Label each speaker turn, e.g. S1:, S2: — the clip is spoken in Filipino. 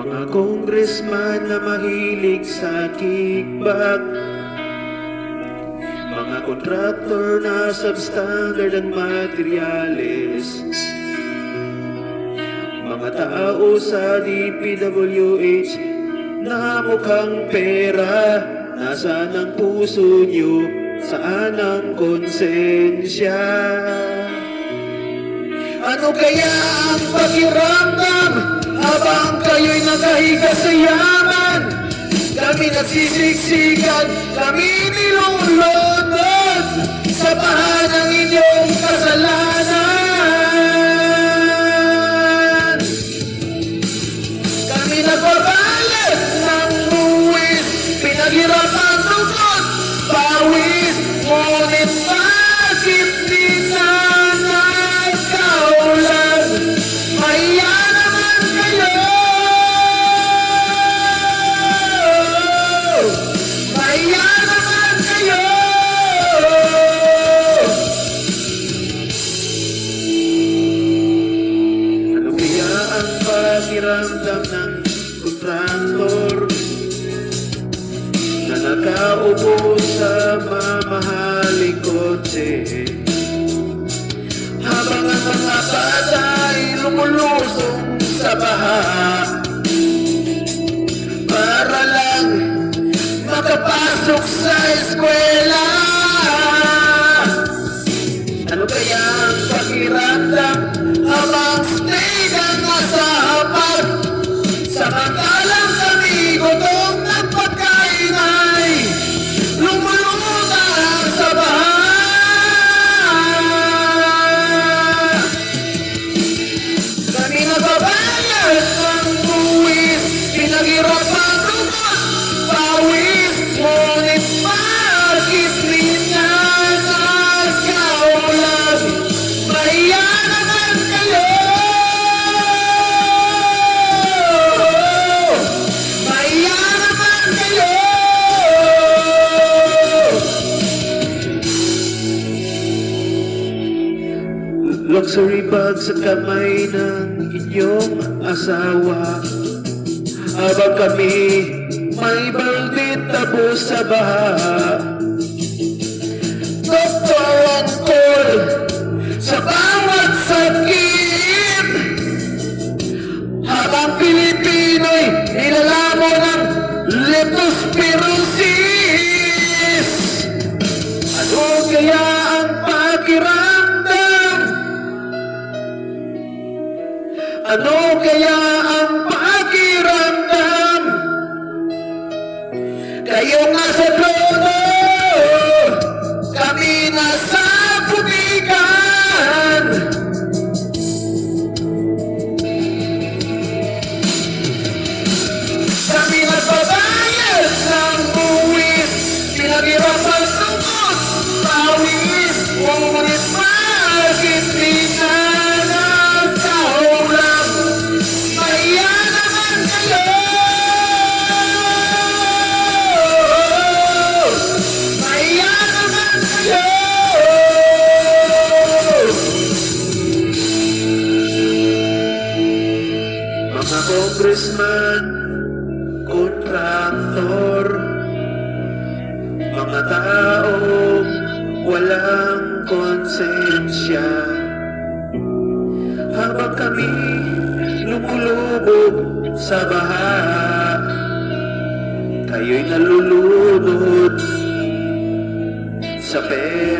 S1: Mga congressman na mahilig sa kickback, mga kontraktor na substandard ang materyales, mga tao sa DPWH na mukhang pera. Nasaan ang puso nyo? Saan ang konsensya? Ano kaya ang pakiramdam habang kayo'y nakahiga sa yaman? Kami nagsisiksikan, kami nilulunod sa baha ng inyong kasalanan. Kami nagbabayad ng buwis, pinaghirapan tungkol pawis, ngunit bakit di na nagkaulan? Maya naman kayo, maya naman kayo. Ano kaya ang pakiramdam ng kontraktor na nakaupo sa mamahaling kotse, habang ang mga bata ay lumulusong sa baha para lang makapasok sa eskwela? Ano kaya ang pakiramdam habang stay ka nasa hapag, samantalang kami gutom ng pagkain ay lumulutang sa baha? Kami nagbabayad ng buwis, pinaghirapan tungkol pawis, ngunit bakit di na nagkaulan? Maya naman kayo, maya naman kayo. Luxury bag sa kamay ng inyong asawa, habang kami may baldit tapos sa baha. Doktor on call sa bawat sakit, habang Pilipino'y nilalamo ng leptospirosis. Ano kaya ang pakiramdam? Ano kaya ang pakiramdam? Kayo nasa trono, kami nasa pugigan. Kami nagbabayad ng buwis, pinaghirapan tungkol pawis, ngunit bakit di na nagkaulan? Maya naman kayo, maya naman kayo. Mga congressman, kontraktor, mga taong walang konsensya, habang kami lumulubog sa baha, kayo'y nalulunod sa pera.